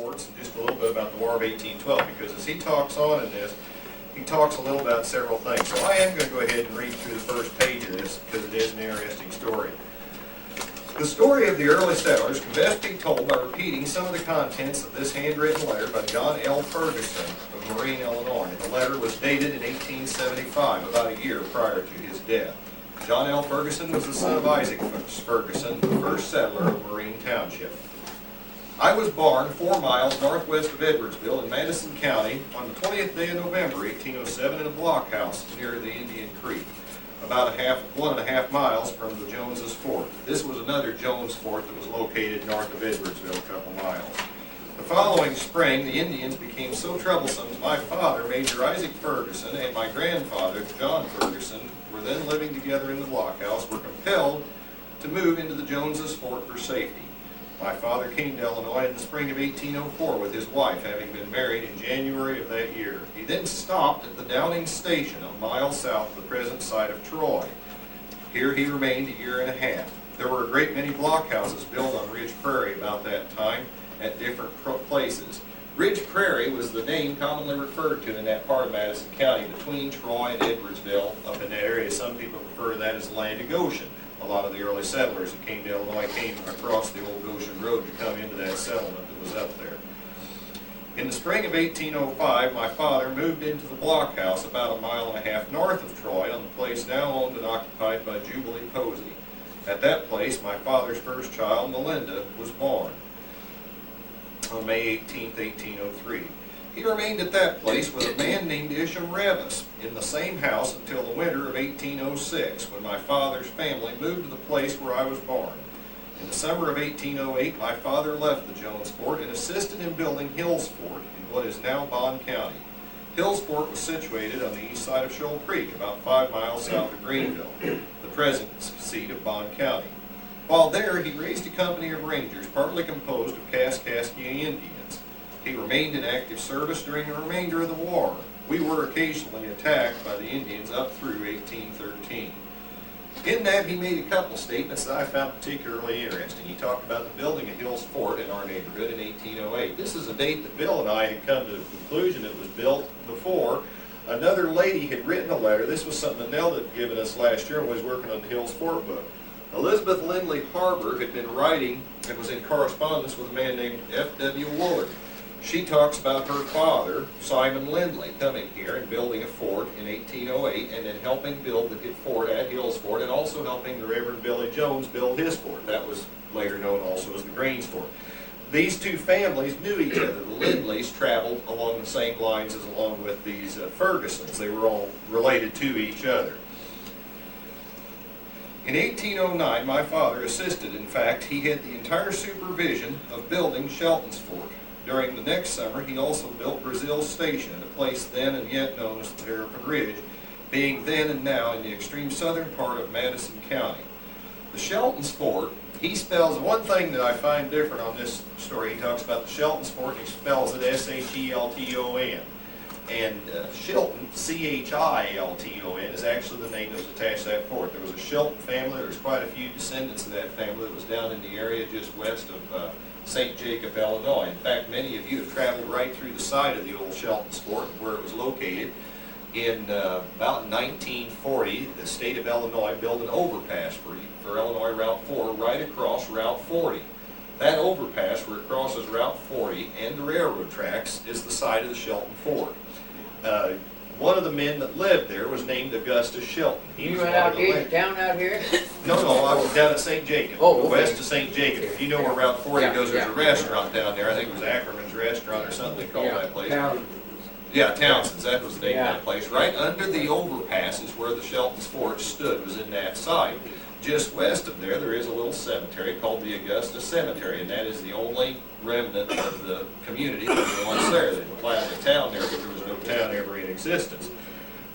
forts and just a little bit about the War of 1812, because as he talks on in this, he talks a little about several things. So I am going to go ahead and read through the first page of this because it is an interesting story. The story of the early settlers can best be told by repeating some of the contents of this handwritten letter by John L. Ferguson of Marine, Illinois. The letter was dated in 1875, about a year prior to his death. John L. Ferguson was the son of Isaac Ferguson, the first settler of Marine Township. I was born 4 miles northwest of Edwardsville in Madison County on the 20th day of November, 1807, in a blockhouse near the Indian Creek, about 1.5 miles from the Jones's Fort. This was another Jones Fort that was located north of Edwardsville, a couple miles. The following spring, the Indians became so troublesome that my father, Major Isaac Ferguson, and my grandfather, John Ferguson, were then living together in the blockhouse, were compelled to move into the Jones's Fort for safety. My father came to Illinois in the spring of 1804 with his wife, having been married in January of that year. He then stopped at the Downing Station, a mile south of the present site of Troy. Here he remained a year and a half. There were a great many blockhouses built on Ridge Prairie about that time at different places. Ridge Prairie was the name commonly referred to in that part of Madison County between Troy and Edwardsville. Up in that area, some people refer to that as the land of Goshen. A lot of the early settlers that came to Illinois came across the old Goshen Road to come into that settlement that was up there. In the spring of 1805, my father moved into the blockhouse about 1.5 miles north of Troy on the place now owned and occupied by Jubilee Posey. At that place, my father's first child, Melinda, was born on May 18, 1803. He remained at that place with a man named Isham Revis in the same house until the winter of 1806, when my father's family moved to the place where I was born. In the summer of 1808, my father left the Jones Fort and assisted in building Hills Fort in what is now Bond County. Hills Fort was situated on the east side of Shoal Creek, about 5 miles south of Greenville, the present seat of Bond County. While there, he raised a company of rangers, partly composed of Kaskaskia Indians. He remained in active service during the remainder of the war. We were occasionally attacked by the Indians up through 1813. In that, he made a couple statements that I found particularly interesting. He talked about the building of Hills Fort in our neighborhood in 1808. This is a date that Bill and I had come to the conclusion it was built before. Another lady had written a letter. This was something that Nell had given us last year and was working on the Hills Fort book. Elizabeth Lindley Harbour had been writing and was in correspondence with a man named F.W. Woolard. She talks about her father, Simon Lindley, coming here and building a fort in 1808 and then helping build the fort at Hills Fort and also helping the Reverend Billy Jones build his fort. That was later known also as the Greens Fort. These two families knew each other. The Lindleys traveled along the same lines as along with these Fergusons. They were all related to each other. In 1809, my father assisted. In fact, he had the entire supervision of building Shelton's Fort. During the next summer, he also built Brazil Station, a place then and yet known as the Terrapin Ridge, being then and now in the extreme southern part of Madison County. The Shelton's Fort, he spells, one thing that I find different on this story, he talks about the Shelton's Fort, and he spells it S-H-E-L-T-O-N. And Chilton, C-H-I-L-T-O-N, is actually the name that was attached to that fort. There was a Chilton family. There was quite a few descendants of that family that was down in the area just west of St. Jacob, Illinois. In fact, many of you have traveled right through the side of the old Shelton's Fort where it was located. In about 1940, the state of Illinois built an overpass for Illinois Route 4 right across Route 40. That overpass where it crosses Route 40 and the railroad tracks is the site of the Shelton Fort. One of the men that lived there was named Augustus Shelton. You went out here, down out here? No, I was down at St. Jacob, west of St. Jacob. If you know where Route 40 goes, there's a restaurant down there. I think it was Ackerman's Restaurant or something they called that place. Yeah, Townsend's, that was the name of that place. Right under the overpass is where the Shelton's Fort stood, was in that site. Just west of there is a little cemetery called the Augusta Cemetery, and that is the only remnant of the community that was once there. They planted a town there, but there was no town ever in existence.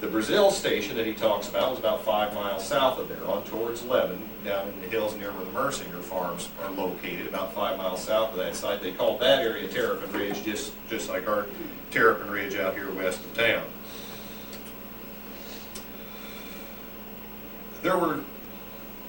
The Brazil Station that he talks about was about 5 miles south of there, on towards Lebanon, down in the hills near where the Mercinger farms are located, about 5 miles south of that site. They called that area Terrapin Ridge, just like our Terrapin Ridge out here west of town.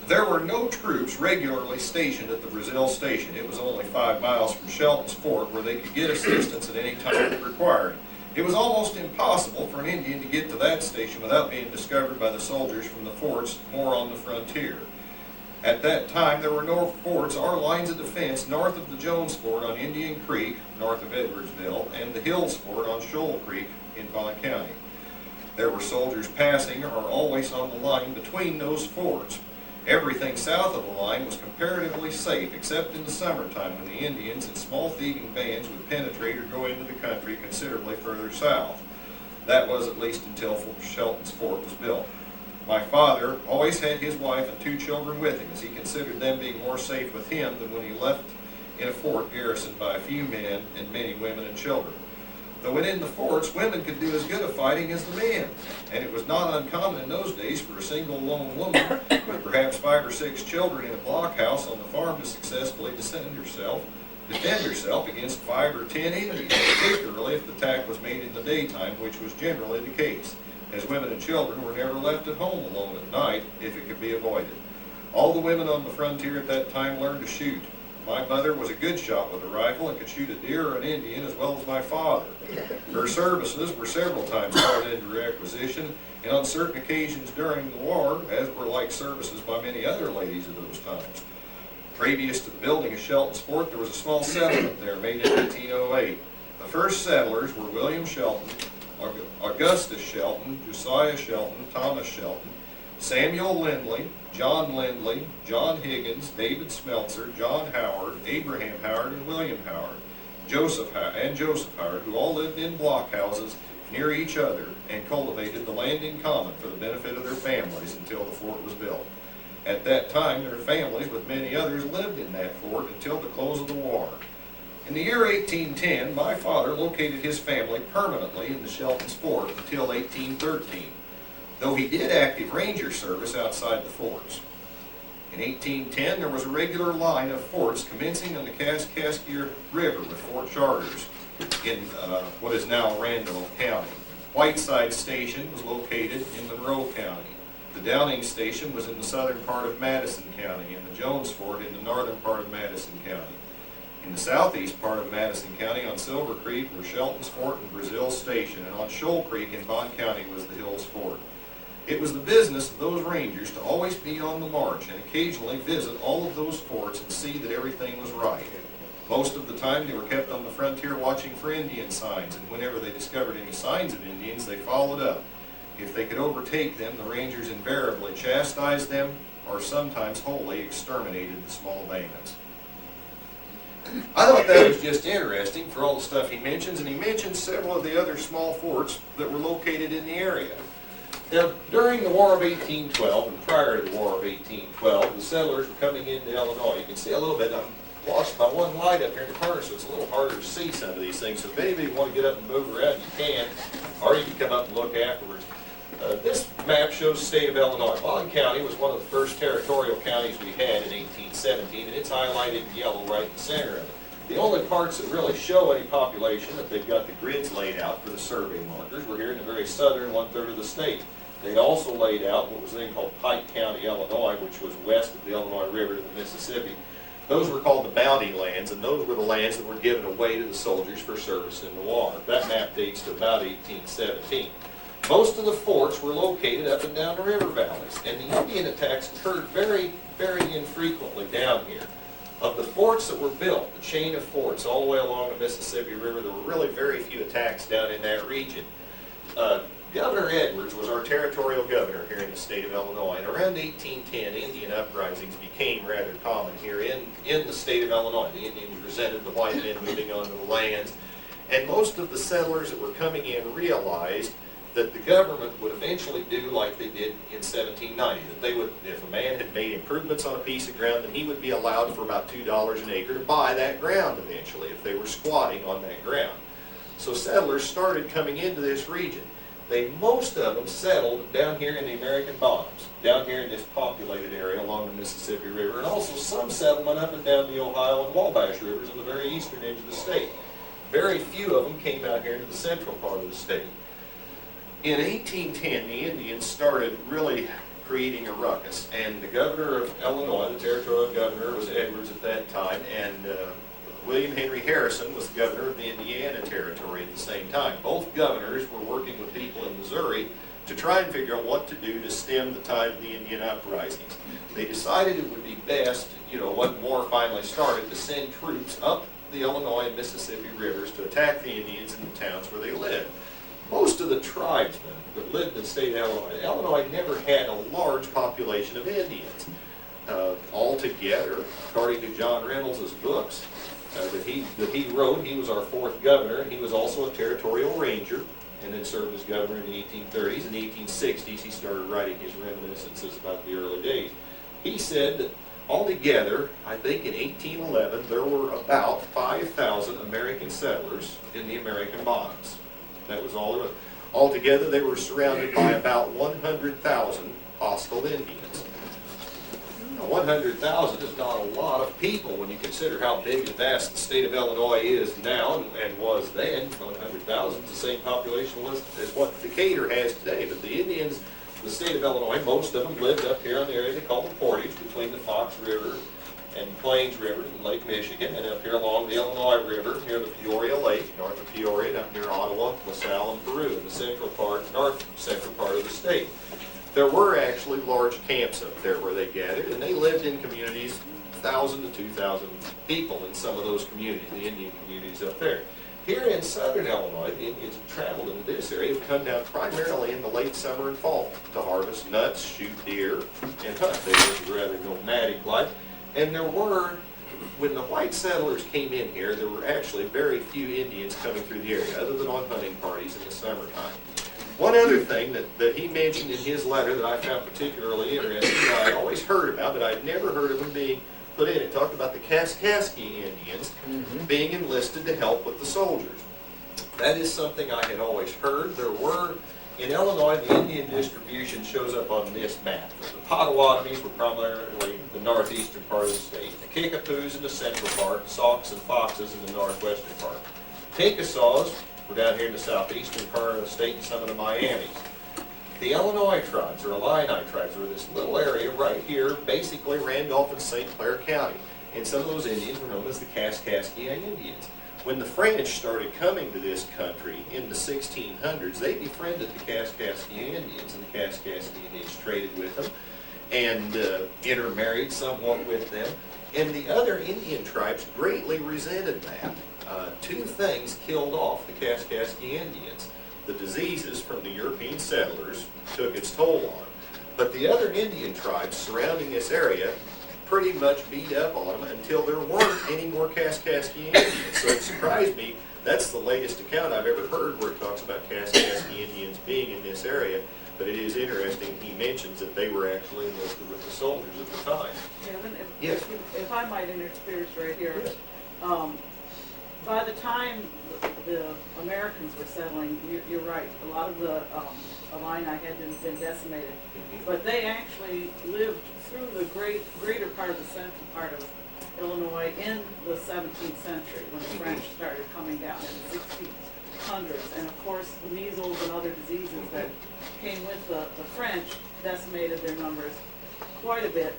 There were no troops regularly stationed at the Brazil station. It was only 5 miles from Shelton's fort where they could get assistance at any time if required. It was almost impossible for an Indian to get to that station without being discovered by the soldiers from the forts more on the frontier. At that time, there were no forts or lines of defense north of the Jones Fort on Indian Creek, north of Edwardsville, and the Hills Fort on Shoal Creek in Bond County. There were soldiers passing or always on the line between those forts. Everything south of the line was comparatively safe, except in the summertime when the Indians and small thieving bands would penetrate or go into the country considerably further south. That was at least until Shelton's fort was built. My father always had his wife and 2 children with him, as he considered them being more safe with him than when he left in a fort garrisoned by a few men and many women and children. Though within the forts, women could do as good a fighting as the men, and it was not uncommon in those days for a single lone woman with perhaps 5 or 6 children in a blockhouse on the farm to successfully defend herself against 5 or 10 Indians, particularly if the attack was made in the daytime, which was generally the case, as women and children were never left at home alone at night if it could be avoided. All the women on the frontier at that time learned to shoot. My mother was a good shot with a rifle and could shoot a deer or an Indian as well as my father. Her services were several times called into requisition, and on certain occasions during the war, as were like services by many other ladies of those times. Previous to the building of Shelton's fort, there was a small settlement there made in 1808. The first settlers were William Shelton, Augustus Shelton, Josiah Shelton, Thomas Shelton, Samuel Lindley, John Lindley, John Higgins, David Smeltzer, John Howard, Abraham Howard, and William Howard, Joseph Howard, who all lived in blockhouses near each other and cultivated the land in common for the benefit of their families until the fort was built. At that time, their families, with many others, lived in that fort until the close of the war. In the year 1810, my father located his family permanently in the Shelton's fort until 1813. Though he did active ranger service outside the forts. In 1810, there was a regular line of forts commencing on the Kaskaskia River with Fort Charters in what is now Randolph County. Whiteside Station was located in Monroe County. The Downing Station was in the southern part of Madison County, and the Jones Fort in the northern part of Madison County. In the southeast part of Madison County on Silver Creek were Shelton's Fort and Brazil Station, and on Shoal Creek in Bond County was the Hills Fort. It was the business of those rangers to always be on the march and occasionally visit all of those forts and see that everything was right. Most of the time they were kept on the frontier watching for Indian signs, and whenever they discovered any signs of Indians, they followed up. If they could overtake them, the rangers invariably chastised them or sometimes wholly exterminated the small bands. I thought that was just interesting for all the stuff he mentions, and he mentions several of the other small forts that were located in the area. Now, during the War of 1812, and prior to the War of 1812, the settlers were coming into Illinois. You can see a little bit. I'm lost by one light up here in the corner, so it's a little harder to see some of these things. So if any of you want to get up and move around, you can, or you can come up and look afterwards. This map shows the state of Illinois. Bond County was one of the first territorial counties we had in 1817, and it's highlighted in yellow right in the center of it. The only parts that really show any population, that they've got the grids laid out for the survey markers, were here in the very southern 1/3 of the state. They'd also laid out what was then called Pike County, Illinois, which was west of the Illinois River to the Mississippi. Those were called the bounty lands, and those were the lands that were given away to the soldiers for service in the war. That map dates to about 1817. Most of the forts were located up and down the river valleys, and the Indian attacks occurred very, very infrequently down here. Of the forts that were built, the chain of forts all the way along the Mississippi River, there were really very few attacks down in that region. Governor Edwards was our territorial governor here in the state of Illinois, and around 1810, Indian uprisings became rather common here in the state of Illinois. The Indians resented the white men moving onto the lands, and most of the settlers that were coming in realized that the government would eventually do like they did in 1790, that they would, if a man had made improvements on a piece of ground, then he would be allowed for about $2 an acre to buy that ground eventually if they were squatting on that ground. So settlers started coming into this region. Most of them settled down here in the American bottoms, down here in this populated area along the Mississippi River, and also some settlement up and down the Ohio and Wabash rivers in the very eastern edge of the state. Very few of them came out here into the central part of the state. In 1810, the Indians started really creating a ruckus. And the governor of Illinois, the territorial governor, was Edwards at that time, and William Henry Harrison was the governor of the Indiana Territory at the same time. Both governors were working with people in Missouri to try and figure out what to do to stem the tide of the Indian uprisings. They decided it would be best, when war finally started, to send troops up the Illinois and Mississippi rivers to attack the Indians in the towns where they lived. Most of the tribesmen that lived in the state of Illinois never had a large population of Indians. Altogether, according to John Reynolds' books that he wrote, he was our 4th governor, and he was also a territorial ranger, and then served as governor in the 1830s. In the 1860s, he started writing his reminiscences about the early days. He said that altogether, I think in 1811, there were about 5,000 American settlers in the American bottoms. That was all there was. Altogether, they were surrounded by about 100,000 hostile Indians. Now, 100,000 is not a lot of people when you consider how big and vast the state of Illinois is now and was then. 100,000 is the same population as what Decatur has today. But the Indians, the state of Illinois, most of them lived up here in the area they call the Portage, between the Fox River and Plains River and Lake Michigan, and up here along the Illinois River near the Peoria Lake, north of Peoria, and up near Ottawa, LaSalle, and Peru, in the central part, north central part of the state. There were actually large camps up there where they gathered, and they lived in communities, 1,000 to 2,000 people in some of those communities, the Indian communities up there. Here in southern Illinois, the Indians who traveled into this area would come down primarily in the late summer and fall to harvest nuts, shoot deer, and hunt. They lived a rather nomadic life. And there were, when the white settlers came in here, there were actually very few Indians coming through the area, other than on hunting parties in the summertime. One other thing that he mentioned in his letter that I found particularly interesting, that I'd always heard about, but I'd never heard of them being put in. It talked about the Kaskaskia Indians being enlisted to help with the soldiers. That is something I had always heard. There were, in Illinois, the Indian distribution shows up on this map. The Potawatomis were primarily the northeastern part of the state. The Kickapoos in the central part, Sacs and Foxes in the northwestern part. Chickasaws were down here in the southeastern part of the state and some of the Miamis. The Illinois tribes, or Illini tribes, were this little area right here, basically Randolph and St. Clair County. And some of those Indians were known as the Kaskaskia Indians. When the French started coming to this country in the 1600s, they befriended the Kaskaskia Indians, and the Kaskaskia Indians traded with them and intermarried somewhat with them. And the other Indian tribes greatly resented that. Two things killed off the Kaskaskia Indians. The diseases from the European settlers took its toll on them. But the other Indian tribes surrounding this area pretty much beat up on them until there weren't any more Kaskaskia Indians. So it surprised me. That's the latest account I've ever heard where it talks about Kaskaskia Indians being in this area. But it is interesting, he mentions that they were actually enlisted with the soldiers at the time. Kevin, Yes. if I might interspierce right here, by the time the Americans were settling, you're right, a lot of the Illini had been decimated, but they actually lived through the greater part of the central part of Illinois in the 17th century when the French started coming down in the 1600s. And of course, the measles and other diseases that came with the French decimated their numbers quite a bit.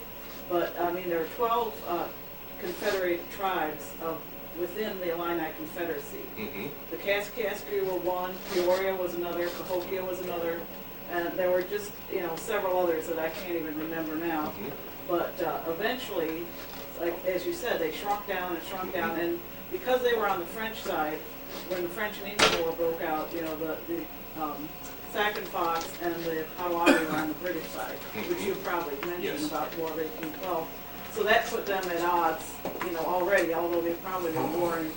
But I mean, there are 12 confederated tribes within the Illini Confederacy. The Kaskaskia were one, Peoria was another, Cahokia was another, and there were just, several others that I can't even remember now. But eventually, like as you said, they shrunk down, and because they were on the French side, when the French and Indian War broke out, the Sac and Fox and the Potawatomi were on the British side, which you probably mentioned about War of 1812. So that put them at odds, already, although they probably were warring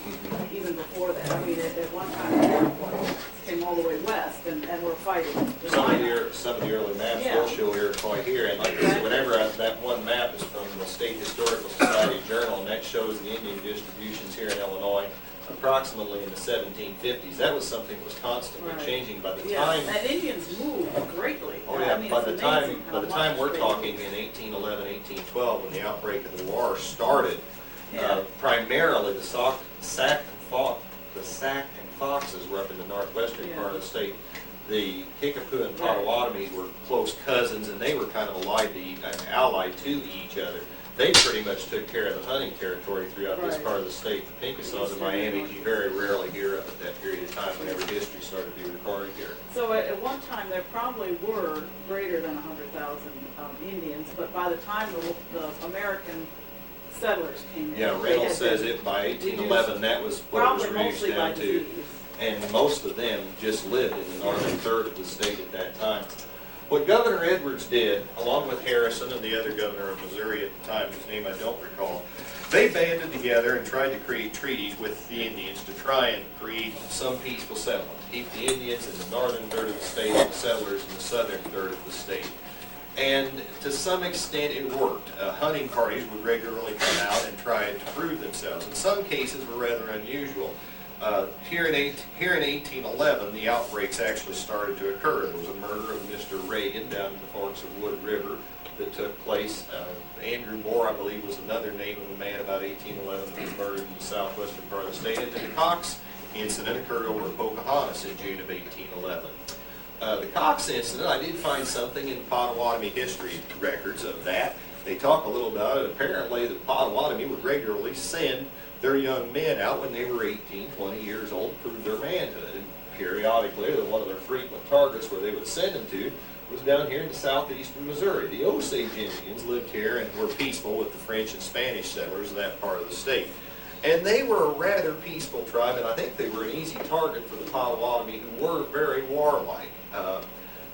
even before that. I mean, at one time, the Iroquois came all the way west and were fighting. Some of the early maps will show Iroquois here, and like I said, whenever that one map is from the State Historical Society Journal, and that shows the Indian distributions here in Illinois approximately in the 1750s. That was something that was constantly changing by the time. And Indians moved greatly. Oh yeah, by the time we're talking in 1811, 1812, when the outbreak of the war started, primarily the Sac and Foxes were up in the northwestern part of the state. the Kickapoo and Potawatomi were close cousins, and they were kind of allied to each other. They pretty much took care of the hunting territory throughout this part of the state. The Pinkasaws and Miamis, you very rarely hear of at that period of time whenever history started to be recorded here. So at one time, there probably were greater than 100,000 Indians, but by the time the American settlers came in. Yeah, Reynolds says it by 1811, that was what it was reduced down to. And most of them just lived in the northern third of the state at that time. What Governor Edwards did, along with Harrison and the other governor of Missouri at the time, whose name I don't recall, they banded together and tried to create treaties with the Indians to try and create some peaceful settlement, keep the Indians in the northern third of the state and the settlers in the southern third of the state. And to some extent it worked. Hunting parties would regularly come out and try to prove themselves. In some cases were rather unusual. Here in 1811, the outbreaks actually started to occur. There was a murder of Mr. Reagan down at the Forks of Wood River that took place. Andrew Moore, I believe, was another name of a man about 1811 who was murdered in the southwestern part of the state. And the Cox incident occurred over at Pocahontas in June of 1811. The Cox incident, I did find something in Potawatomi history records of that. They talk a little about it. Apparently, the Potawatomi would regularly send their young men out when they were 18, 20 years old to prove their manhood. And periodically, one of their frequent targets where they would send them to was down here in southeastern Missouri. The Osage Indians lived here and were peaceful with the French and Spanish settlers of that part of the state. And they were a rather peaceful tribe, and I think they were an easy target for the Potawatomi, who were very warlike.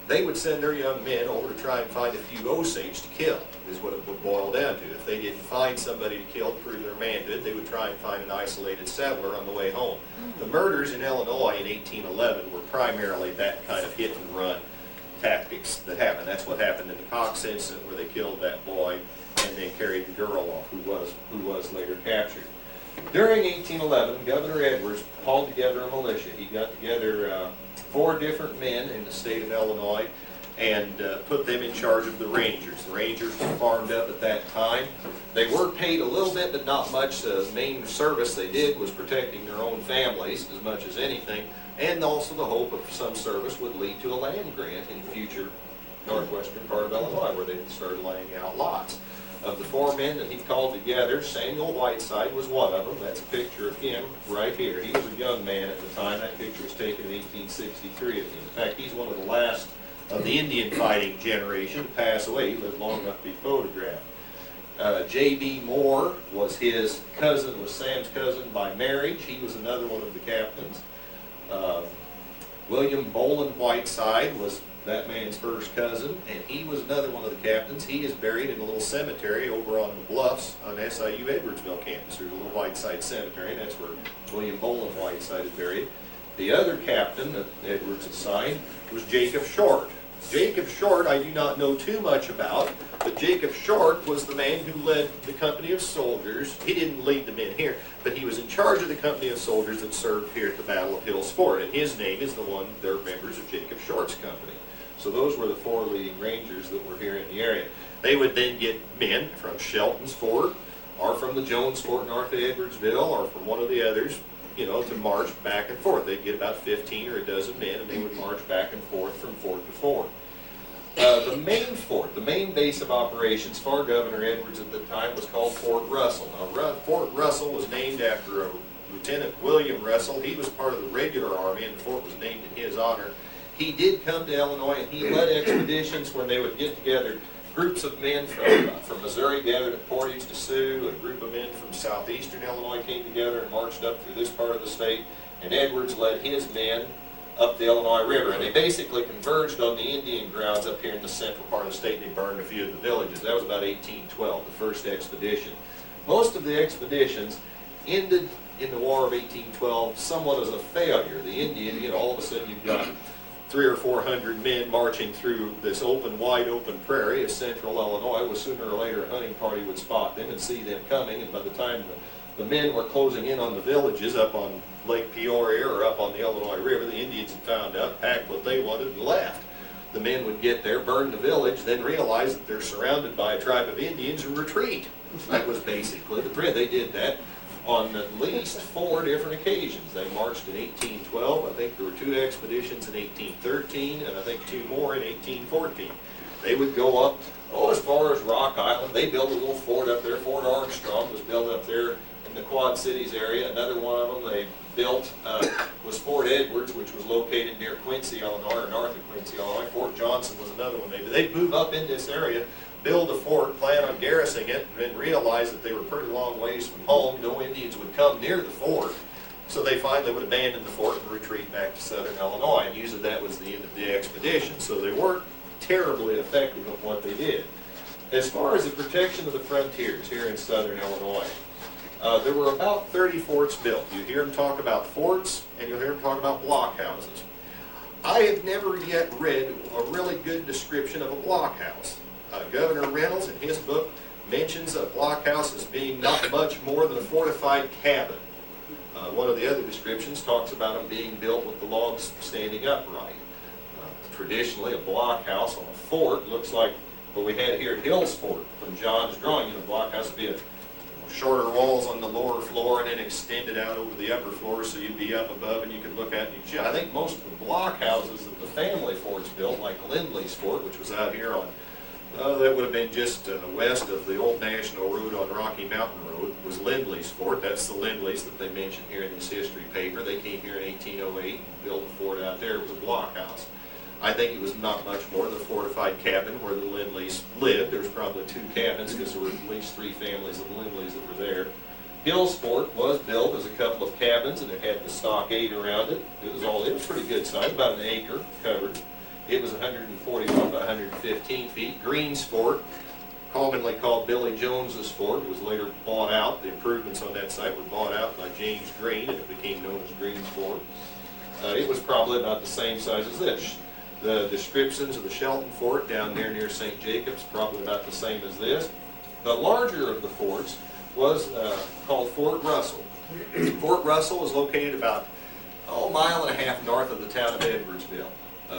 They would send their young men over to try and find a few Osage to kill, is what it would boil down to. If they didn't find somebody to kill to prove their manhood, they would try and find an isolated settler on the way home. The murders in Illinois in 1811 were primarily that kind of hit-and-run tactics that happened. That's what happened in the Cox incident, where they killed that boy and they carried the girl off, who was later captured. During 1811, Governor Edwards called together a militia. He got together 4 different men in the state of Illinois and put them in charge of the Rangers. The Rangers were farmed up at that time. They were paid a little bit, but not much. The main service they did was protecting their own families as much as anything, and also the hope of some service would lead to a land grant in the future northwestern part of Illinois, where they started laying out lots. Of the 4 men that he called together, Samuel Whiteside was one of them. That's a picture of him right here. He was a young man at the time. That picture was taken in 1863 of him. In fact, he's one of the last of the Indian fighting generation to pass away. He lived long enough to be photographed. J.B. Moore was his cousin, was Sam's cousin by marriage. He was another one of the captains. William Bolin Whiteside was that man's first cousin, and he was another one of the captains. He is buried in a little cemetery over on the bluffs on SIU Edwardsville campus. There's a little Whiteside cemetery, and that's where William Bolin Whiteside is buried. The other captain that Edwards assigned was Jacob Short. Jacob Short I do not know too much about, but Jacob Short was the man who led the company of soldiers. He didn't lead the men here, but he was in charge of the company of soldiers that served here at the Battle of Hill's Fort, and his name is the one, they're members of Jacob Short's company. So those were the 4 leading rangers that were here in the area. They would then get men from Shelton's Fort, or from the Jones Fort north of Edwardsville, or from one of the others, to march back and forth. They'd get about 15 or a dozen men, and they would march back and forth from fort to fort. The main fort, the main base of operations for Governor Edwards at the time was called Fort Russell. Now, Fort Russell was named after Lieutenant William Russell. He was part of the regular army, and the fort was named in his honor. He did come to Illinois, and he led expeditions where they would get together groups of men from Missouri gathered at Portage to Sioux. A group of men from southeastern Illinois came together and marched up through this part of the state, and Edwards led his men up the Illinois River, and they basically converged on the Indian grounds up here in the central part of the state, and they burned a few of the villages. That was about 1812, the first expedition. Most of the expeditions ended in the War of 1812 somewhat as a failure. The Indian, all of a sudden you've got 300 or 400 men marching through this wide open prairie of central Illinois. Well, sooner or later a hunting party would spot them and see them coming, and by the time the men were closing in on the villages up on Lake Peoria or up on the Illinois River, the Indians had found out, packed what they wanted, and left. The men would get there, burn the village, then realize that they're surrounded by a tribe of Indians and retreat. That was basically the plan. They did that on at least 4 different occasions. They marched in 1812, I think there were 2 expeditions in 1813, and I think 2 more in 1814. They would go up, as far as Rock Island. They built a little fort up there. Fort Armstrong was built up there in the Quad Cities area. Another one of them they built was Fort Edwards, which was located near Quincy, Illinois, or north of Quincy, Illinois. Fort Johnson was another one. They'd move up in this area, build a fort, plan on garrisoning it, and then realize that they were pretty long ways from home. No Indians would come near the fort. So they finally would abandon the fort and retreat back to southern Illinois. And usually that was the end of the expedition. So they weren't terribly effective at what they did. As far as the protection of the frontiers here in southern Illinois, there were about 30 forts built. You hear them talk about forts, and you'll hear them talk about blockhouses. I have never yet read a really good description of a blockhouse. Governor Reynolds, in his book, mentions a blockhouse as being not much more than a fortified cabin. One of the other descriptions talks about them being built with the logs standing upright. Traditionally, a blockhouse on a fort looks like what we had here at Hill's Fort from John's drawing. The blockhouse would be shorter walls on the lower floor and then extended out over the upper floor, so you'd be up above and you could look out and you I think most of the blockhouses that the family forts built, like Lindley's Fort, which was out here on, that would have been just west of the old National Road on Rocky Mountain Road, was Lindley's Fort. That's the Lindleys that they mentioned here in this history paper. They came here in 1808 and built a fort out there. It was a blockhouse. I think it was not much more than a fortified cabin where the Lindleys lived. There was probably 2 cabins because there were at least 3 families of Lindleys that were there. Hill's Fort was built as a couple of cabins, and it had the stockade around it. It was pretty good size, about an acre covered. It was 141 by 115 feet. Green's Fort, commonly called Billy Jones's Fort, was later bought out. The improvements on that site were bought out by James Green, and it became known as Green's Fort. It was probably about the same size as this. The descriptions of the Shelton Fort down there near St. Jacobs, probably about the same as this. The larger of the forts was called Fort Russell. Fort Russell was located about a mile and a half north of the town of Edwardsville.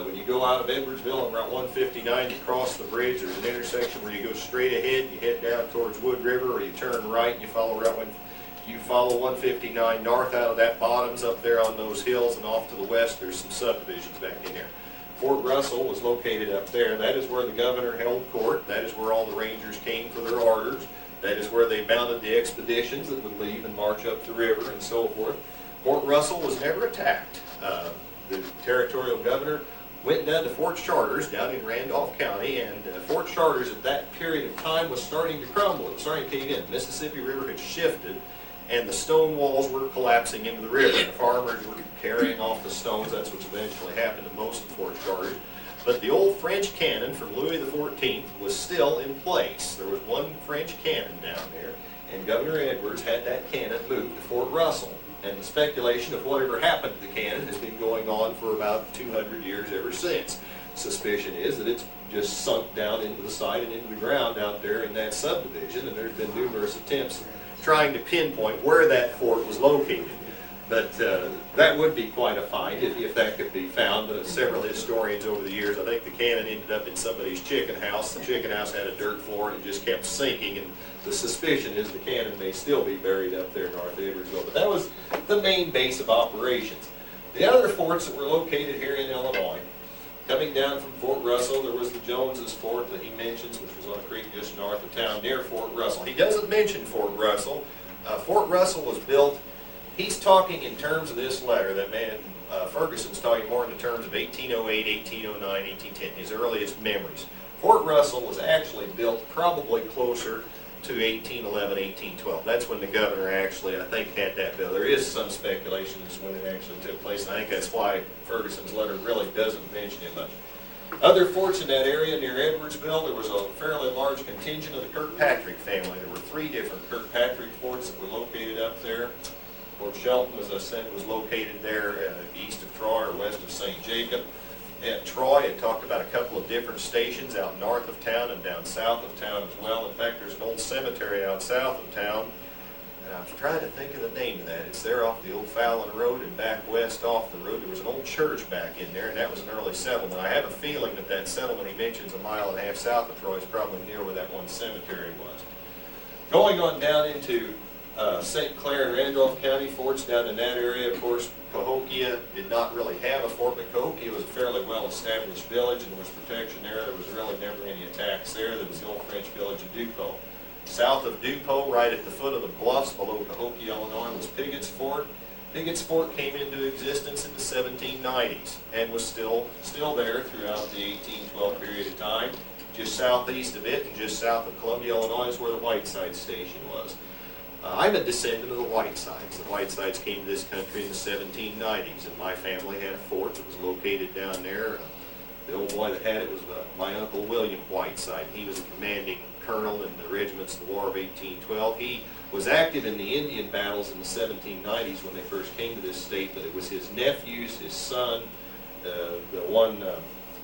When you go out of Edwardsville on Route 159, you cross the bridge. There's an intersection where you go straight ahead and you head down towards Wood River, or you turn right and you follow Route 1. You follow 159 north out of that, bottoms up there on those hills, and off to the west there's some subdivisions back in there. Fort Russell was located up there. That is where the governor held court. That is where all the rangers came for their orders. That is where they mounted the expeditions that would leave and march up the river and so forth. Fort Russell was never attacked. The territorial governor went down to Fort Charters down in Randolph County, and Fort Charters at that period of time was starting to crumble. It was starting to cave in. The Mississippi River had shifted, and the stone walls were collapsing into the river. The farmers were carrying off the stones. That's what eventually happened to most of Fort Charters. But the old French cannon from Louis XIV was still in place. There was one French cannon down there, and Governor Edwards had that cannon moved to Fort Russell. And the speculation of whatever happened to the cannon has been going on for about 200 years ever since. Suspicion is that it's just sunk down into the side and into the ground out there in that subdivision, and there's been numerous attempts trying to pinpoint where that fort was located. But that would be quite a find if that could be found. Several historians over the years, I think the cannon ended up in somebody's chicken house. The chicken house had a dirt floor and it just kept sinking, and the suspicion is the cannon may still be buried up there north of Edwardsville. But that was the main base of operations. The other forts that were located here in Illinois, coming down from Fort Russell, there was the Jones's Fort that he mentions, which was on a creek just north of town near Fort Russell. He doesn't mention Fort Russell. Fort Russell was built, he's talking in terms of this letter, that man, Ferguson's talking more in the terms of 1808, 1809, 1810, his earliest memories. Fort Russell was actually built probably closer to 1811, 1812. That's when the governor actually, I think, had that built. There is some speculation as to when it actually took place, and I think that's why Ferguson's letter really doesn't mention it much. Other forts in that area near Edwardsville, there was a fairly large contingent of the Kirkpatrick family. There were 3 different Kirkpatrick forts that were located up there. Fort Shelton, as I said, was located there east of Troy or west of St. Jacob. At Troy, it talked about a couple of different stations out north of town and down south of town as well. In fact, there's an old cemetery out south of town, and I was trying to think of the name of that. It's there off the old Fallon Road and back west off the road. There was an old church back in there, and that was an early settlement. I have a feeling that that settlement he mentions a mile and a half south of Troy is probably near where that one cemetery was. Going on down into St. Clair and Randolph County, forts down in that area. Of course, Cahokia did not really have a fort, but Cahokia was a fairly well-established village, and there was protection there. There was really never any attacks there. There was the old French village of Dupont. South of Dupont, right at the foot of the bluffs below Cahokia, Illinois, was Pigot's Fort. Pigot's Fort came into existence in the 1790s and was still there throughout the 1812 period of time. Just southeast of it and just south of Columbia, Illinois, is where the Whiteside Station was. I'm a descendant of the Whitesides. The Whitesides came to this country in the 1790s, and my family had a fort that was located down there. The old boy that had it was my Uncle William Whiteside. He was a commanding colonel in the regiments of the War of 1812. He was active in the Indian battles in the 1790s when they first came to this state, but it was his nephews, his son, the one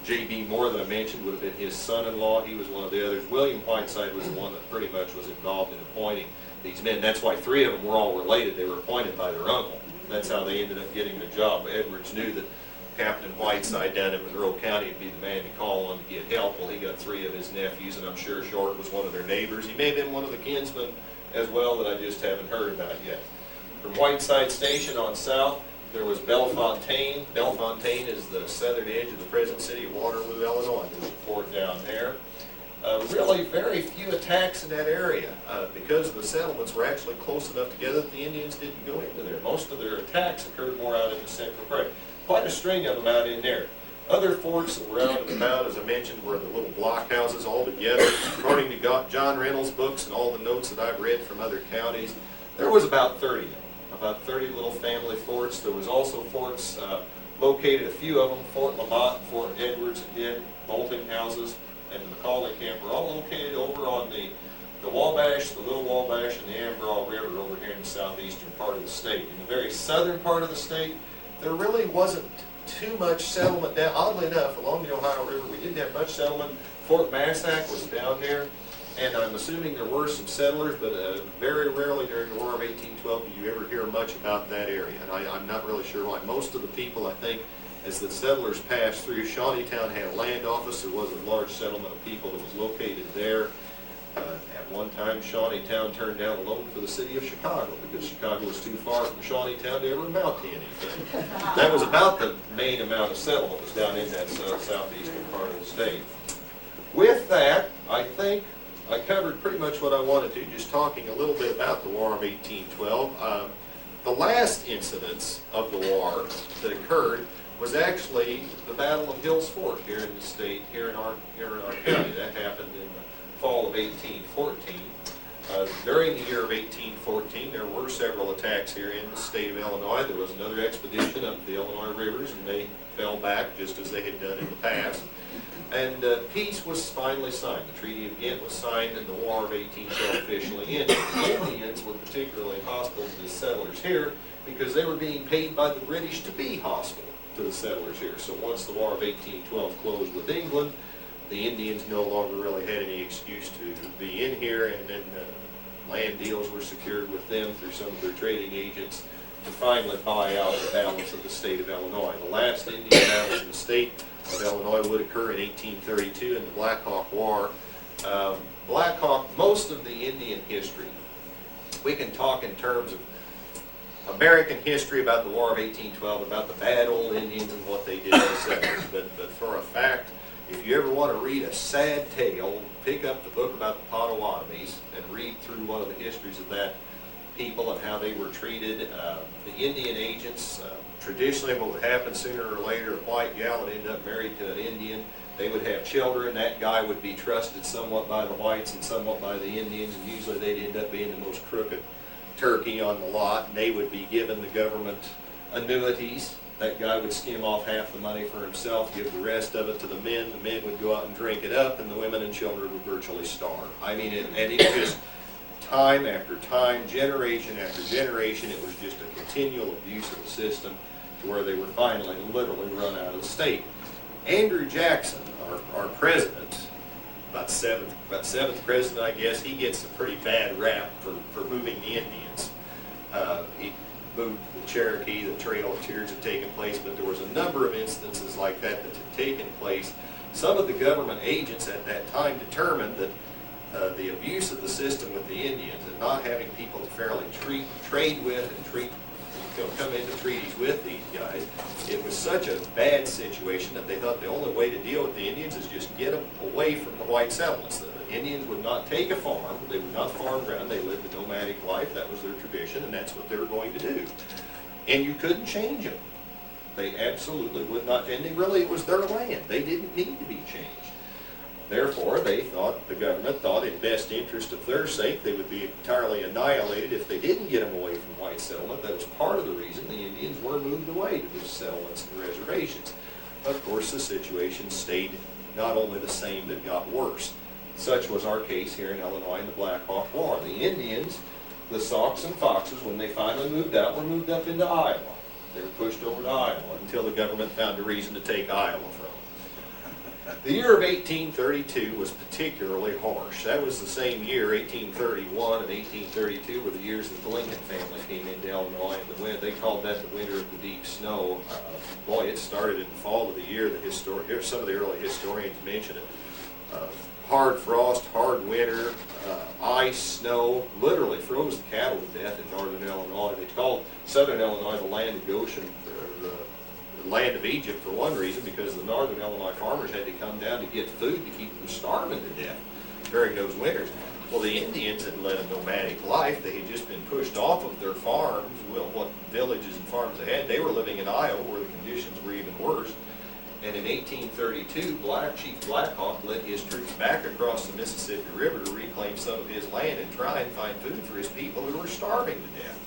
J.B. Moore that I mentioned would have been his son-in-law. He was one of the others. William Whiteside was the one that pretty much was involved in appointing these men. That's why three of them were all related. They were appointed by their uncle. That's how they ended up getting the job. Edwards knew that Captain Whiteside down in Monroe County would be the man to call on to get help. Well, he got three of his nephews, and I'm sure Short was one of their neighbors. He may have been one of the kinsmen as well that I just haven't heard about yet. From Whiteside Station on south, there was Bellefontaine. Bellefontaine is the southern edge of the present city of Waterloo, Illinois. There's a fort down there. Really very few attacks in that area because the settlements were actually close enough together that the Indians didn't go into there. Most of their attacks occurred more out in the central part. Quite a string of them out in there. Other forts that were out and about, as I mentioned, were the little blockhouses all together. According to John Reynolds' books and all the notes that I've read from other counties, there was about 30 of them, about 30 little family forts. There was also forts located, a few of them, Fort Lamont, Fort Edwards, again, bolting houses, and the Macaulay Camp were all located over on the Wabash, the Little Wabash, and the Amberall River over here in the southeastern part of the state. In the very southern part of the state, there really wasn't too much settlement down. Oddly enough, along the Ohio River, we didn't have much settlement. Fort Massac was down there, and I'm assuming there were some settlers, but very rarely during the War of 1812 do you ever hear much about that area, and I'm not really sure why. Most of the people, I think, as the settlers passed through, Shawneetown had a land office. There was a large settlement of people that was located there. At one time, Shawneetown turned down a loan for the city of Chicago because Chicago was too far from Shawneetown to ever amount to anything. That was about the main amount of settlement was down in that southeastern part of the state. With that, I think I covered pretty much what I wanted to, just talking a little bit about the War of 1812. The last incidents of the war that occurred was actually the Battle of Hill's Fort here in the state, here in our county. That happened in the fall of 1814. During the year of 1814, there were several attacks here in the state of Illinois. There was another expedition up the Illinois rivers, and they fell back just as they had done in the past. And peace was finally signed. The Treaty of Ghent was signed, and the War of 1812 officially ended. The Indians were particularly hostile to the settlers here because they were being paid by the British to be hostile to the settlers here. So once the War of 1812 closed with England, the Indians no longer really had any excuse to be in here, and then land deals were secured with them through some of their trading agents to finally buy out the balance of the state of Illinois. The last Indian battles in the state of Illinois would occur in 1832 in the Black Hawk War. Black Hawk, most of the Indian history, we can talk in terms of American history about the War of 1812, about the bad old Indians and what they did to the settlers, but for a fact, if you ever want to read a sad tale, pick up the book about the Potawatomis and read through one of the histories of that people and how they were treated. The Indian agents, traditionally what would happen sooner or later, a white gal would end up married to an Indian. They would have children. That guy would be trusted somewhat by the whites and somewhat by the Indians, and usually they'd end up being the most crooked turkey on the lot, and they would be given the government annuities. That guy would skim off half the money for himself, give the rest of it to the men. The men would go out and drink it up, and the women and children would virtually starve. I mean, it was just time after time, generation after generation. It was just a continual abuse of the system to where they were finally literally run out of the state. Andrew Jackson, our president, about seventh president, I guess, he gets a pretty bad rap for moving the Indians. He moved the Cherokee, the Trail of Tears had taken place, but there was a number of instances like that that had taken place. Some of the government agents at that time determined that the abuse of the system with the Indians and not having people to fairly trade with and come into treaties with these guys, it was such a bad situation that they thought the only way to deal with the Indians is just get them away from the white settlements. The Indians would not take a farm, they would not farm ground, they lived a nomadic life, that was their tradition, and that's what they were going to do. And you couldn't change them. They absolutely would not, and it was their land. They didn't need to be changed. Therefore, the government thought in best interest of their sake, they would be entirely annihilated if they didn't get them away from white settlement. That was part of the reason the Indians were moved away to these settlements and reservations. Of course, the situation stayed not only the same, but got worse. Such was our case here in Illinois in the Black Hawk War. The Indians, the Sauks and Foxes, when they finally moved out, were moved up into Iowa. They were pushed over to Iowa until the government found a reason to take Iowa from them. The year of 1832 was particularly harsh. That was the same year, 1831 and 1832, were the years that the Lincoln family came into Illinois. And they called that the winter of the deep snow. Boy, it started in the fall of the year. Some of the early historians mention it. Hard frost, hard winter, ice, snow, literally froze the cattle to death in northern Illinois. They called southern Illinois the land of Goshen, the land of Egypt for one reason, because the northern Illinois farmers had to come down to get food to keep them starving to death during those winters. Well, the Indians had led a nomadic life. They had just been pushed off of their farms, what villages and farms they had. They were living in Iowa where the conditions were even worse. And in 1832, Chief Black Hawk led his troops back across the Mississippi River to reclaim some of his land and try and find food for his people who were starving to death.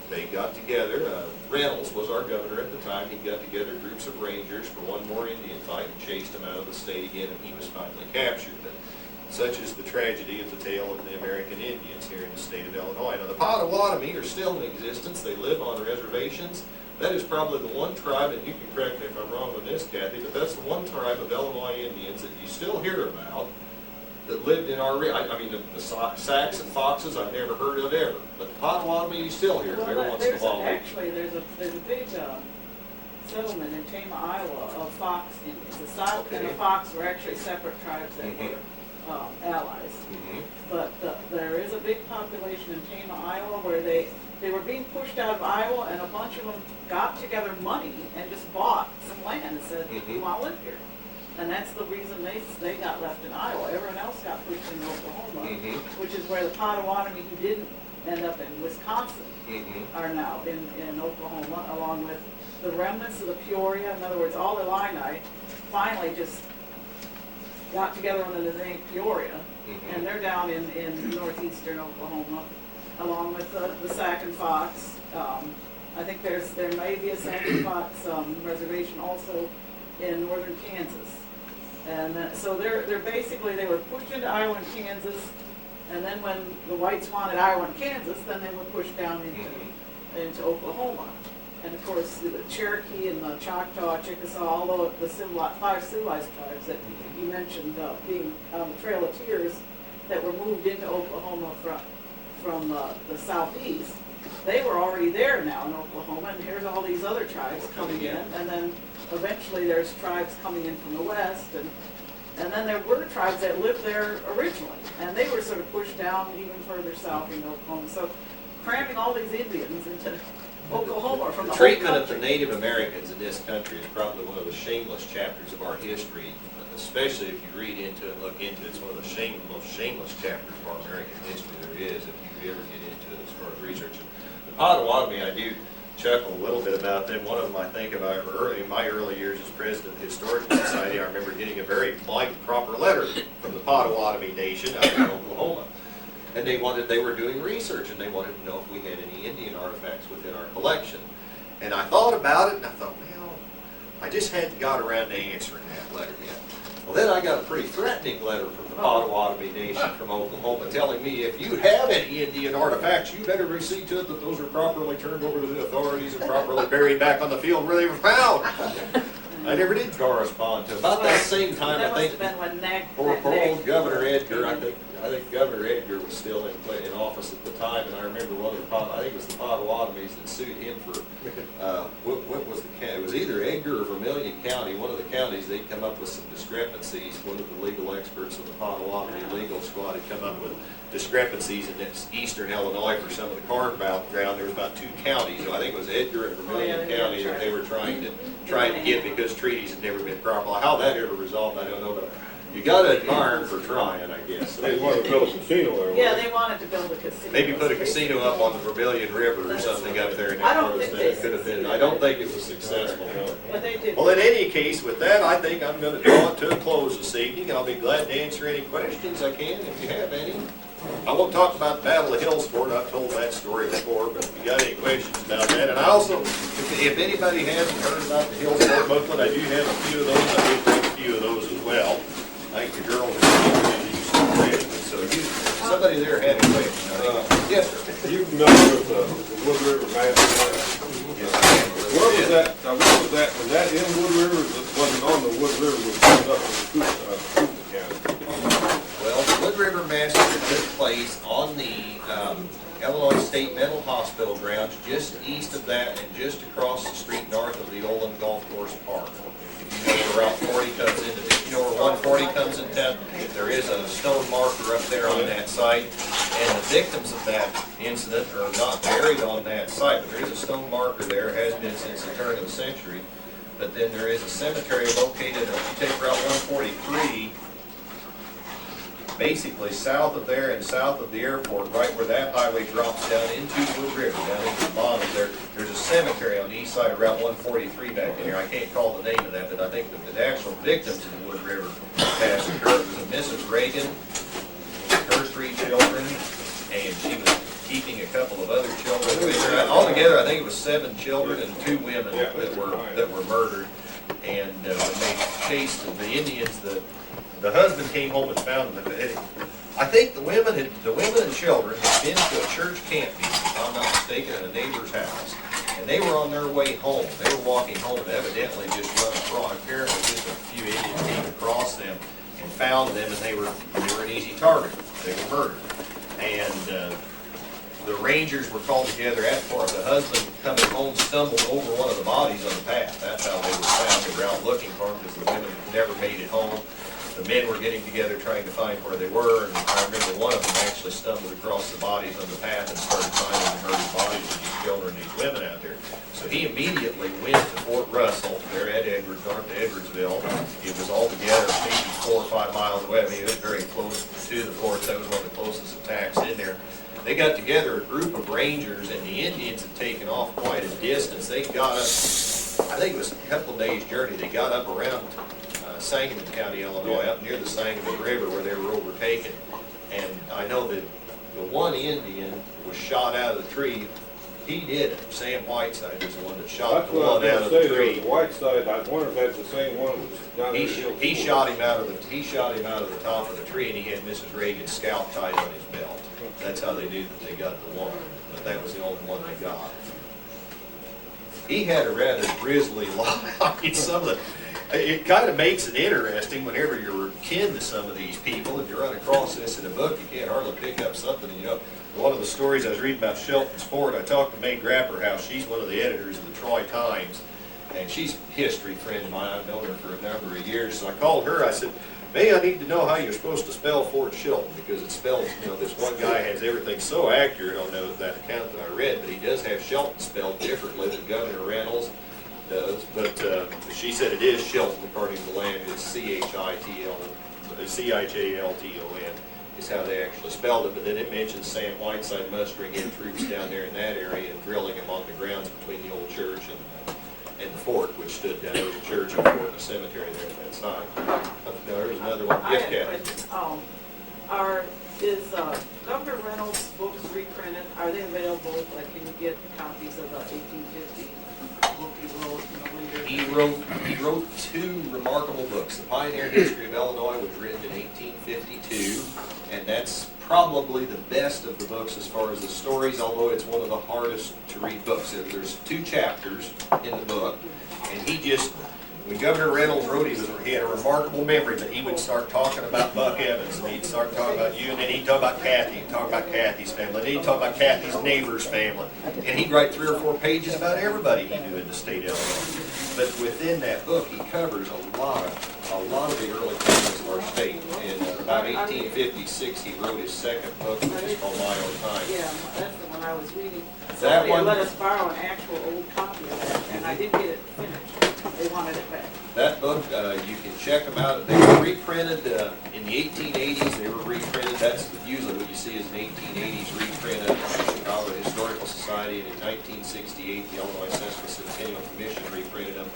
They got together, Reynolds was our governor at the time, he got together groups of rangers for one more Indian fight and chased him out of the state again, and he was finally captured. But such is the tragedy of the tale of the American Indians here in the state of Illinois. Now, the Potawatomi are still in existence. They live on reservations. That is probably the one tribe, and you can correct me if I'm wrong on this, Kathy, but that's the one tribe of Illinois Indians that you still hear about that lived in our region. I mean, the Sacs and Foxes I've never heard of ever, but the Potawatomi you still hear every once in a while. Actually, there's a big settlement in Tama, Iowa of Fox Indians. The Sauk and the Fox were actually separate tribes that were allies. But there is a big population in Tama, Iowa, where they were being pushed out of Iowa, and a bunch of them got together money and just bought some land and said, we want to live here. And that's the reason they got left in Iowa. Everyone else got pushed in Oklahoma, which is where the Potawatomi who didn't end up in Wisconsin are now in Oklahoma, along with the remnants of the Peoria. In other words, all the Illini finally just got together under the name Peoria, and they're down in northeastern Oklahoma, along with the Sac and Fox. I think there may be a Sac and Fox reservation also in northern Kansas. And so they're basically, they were pushed into Iowa and Kansas, and then when the whites wanted Iowa and Kansas, then they were pushed down into Oklahoma. And of course, the Cherokee and the Choctaw, Chickasaw, all the 5 civilized tribes that you mentioned being on the Trail of Tears that were moved into Oklahoma from the southeast, they were already there now in Oklahoma, and here's all these other tribes coming in, and then eventually there's tribes coming in from the west, and then there were tribes that lived there originally, and they were sort of pushed down even further south in Oklahoma. So cramming all these Indians into Oklahoma from the whole treatment country. of the Native Americans in this country is probably one of the shameless chapters of our history, especially if you read into it and look into it. It's one of the most shameless chapters of our American history there is, if you ever get into it as far as research. The Potawatomi, I do chuckle a little bit about them. One of them, I think, in my early years as president of the Historical Society, I remember getting a very polite and proper letter from the Potawatomi Nation out in Oklahoma. And they were doing research, and they wanted to know if we had any Indian artifacts within our collection. And I thought about it, and I thought, well, I just hadn't got around to answering that letter yet. Well, then I got a pretty threatening letter from the Potawatomi Nation from Oklahoma telling me if you have any Indian artifacts, you better see to it that those are properly turned over to the authorities and properly buried back on the field where they were found. I never did correspond to. About that same time, I think, poor old Governor Edgar, I think Governor Edgar was still in office at the time, and I remember I think it was the Potawatomis that sued him for, what was it was either Edgar or Vermilion County county, one of the counties, they'd come up with some discrepancies. One of the legal experts in the Potawatomi legal squad had come up with discrepancies in this eastern Illinois for some of the carve-out ground. There was about 2 counties, I think it was Edgar and Vermilion County, that they were trying to get because treaties had never been properly. How that ever resolved, I don't know, but you gotta admire them for trying, I guess. They want to build a casino there. Yeah, they wanted to build a casino. Maybe put a casino up on the Vermilion River or something up there in I that don't part of the think state. they Could have been. succeeded. I don't think it was successful. But they did. Well, in any case, with that, I think I'm going to draw it to a close this evening. I'll be glad to answer any questions I can if you have any. I won't talk about the Battle of Hillsport. I've told that story before, but if you got any questions about that. And I also, if anybody hasn't heard about the Hillsport booklet, I do have a few of those. I did take a few of those as well. I think the girls are ready. So somebody there had a question. Yes, sir. You familiar with the Wood River Master? Yes, Where was that? Now, where was that? Was that in Wood River? Was it on the Wood River? Was it up in Chilton County? Well, the Wood River Massacre took place on the Illinois State Mental Hospital grounds, just east of that and just across the street north of the Olin Golf Course Park. If you know where Route 40 comes into, if you know where 140 comes in town, there is a stone marker up there on that site. And the victims of that incident are not buried on that site, but there is a stone marker there, has been since the turn of the century. But then there is a cemetery located, if you take Route 143, basically south of there and south of the airport, right where that highway drops down into Wood River, down into the bottom there, there's a cemetery on the east side of Route 143 back in here. I can't call the name of that, but I think the actual victims in the Wood River massacre was a Mrs. Reagan, her 3 children, and she was keeping a couple of other children with her. Altogether, I think it was 7 children and 2 women that were murdered. And when they chased the Indians, the husband came home and found them. I think the women and children had been to a church camp meeting, if I'm not mistaken, at a neighbor's house. And they were on their way home. They were walking home and evidently just run across. Apparently just a few Indians came across them and found them, and they were an easy target. They were murdered. And the Rangers were called together at the park. The husband coming home stumbled over one of the bodies on the path. That's how they were found. They were out looking for them because the women never made it home. The men were getting together trying to find where they were, and I remember one of them actually stumbled across the bodies on the path and started finding the murdered bodies of these children and these women out there. So he immediately went to Fort Russell, there at Edwards, north of Edwardsville. It was altogether maybe 4 or 5 miles away. I mean, it was very close to the fort. That was one of the closest attacks in there. They got together a group of Rangers, and the Indians had taken off quite a distance. They got up, I think it was a couple of days' journey. They got up around Sangamon County, Illinois, up near the Sangamon River where they were overtaken. And I know that the one Indian was shot out of the tree. He did it. Sam Whiteside was the one that shot That's the what I one was out going of to the say. There tree. was Whiteside. I wonder if that's the same one that was down there. He shot him out of the top of the tree, and he had Mrs. Reagan's scalp tied on his belt. That's how they knew that they got the one. But that was the only one they got. He had a rather grisly life. I mean, it kind of makes it interesting whenever you're kin to some of these people. If you run across this in a book, you can't hardly pick up something. And, you know, one of the stories I was reading about Shelton's Fort, I talked to May Grapperhouse. She's one of the editors of the Troy Times, and she's a history friend of mine. I've known her for a number of years. So I called her. I said, May, I need to know how you're supposed to spell Fort Shelton, because it's spelled, you know, this one guy has everything so accurate on that account that I read, but he does have Shelton spelled differently than Governor Reynolds does. But she said it is Shelton according to the land. It's C-H-I-J-L-T-O-N is how they actually spelled it. But then it mentions Sam Whiteside mustering in troops down there in that area and drilling them on the grounds between the old church and the fort, which stood down there, the church and fort and the cemetery there at that site. Now, there's another one. I Yes, have a Kathy. question. Is Governor Reynolds' books reprinted? Are they available? Like, can you get copies of the 1850 book he wrote, He wrote 2 remarkable books. The Pioneer History of Illinois was written in 1852, and that's probably the best of the books as far as the stories, although it's one of the hardest to read books. There's 2 chapters in the book, and when Governor Reynolds wrote, he had a remarkable memory, but he would start talking about Buck Evans, and he'd start talking about you, and then he'd talk about Kathy, and talk about Kathy's family, and then he'd talk about Kathy's neighbor's family, and he'd write 3 or 4 pages about everybody he knew in the state of Illinois. but within that book, he covers a lot of the early families of our state. In about 1856, he wrote his second book, which is called My Own Time. Yeah, that's the one I was reading. That Somebody one- let us borrow an actual old copy of that, and I didn't get it finished. They wanted it back. That book, you can check them out. They were reprinted in the 1880s. They were reprinted. That's usually what you see is an 1880s reprint of the Chicago Historical Society. And in 1968, the Illinois Sesquicentennial Commission reprinted them.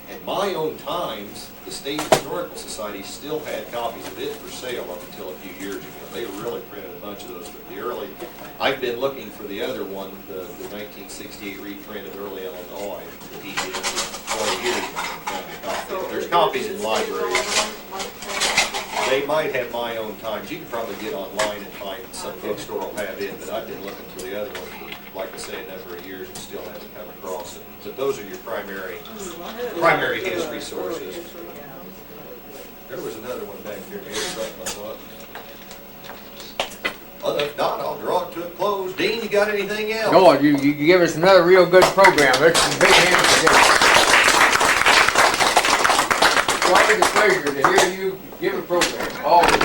And My Own Times, the State Historical Society still had copies of it for sale up until a few years ago. They really printed a bunch of those. But the early, I've been looking for the other one, the 1968 reprint of early Illinois that he did for 20 years. There's copies in libraries. They might have My Own Times. You can probably get online and find some bookstore will have it, but I've been looking for the other one for, like I say, a number of years and still haven't come across it. But those are your primary history sources. There was another one back there, maybe something I thought. Well, if not, I'll draw it to a close. Dean, you got anything else? No, you give us another real good program. There's some big hands for this. It's always a pleasure to hear you give a program. Always.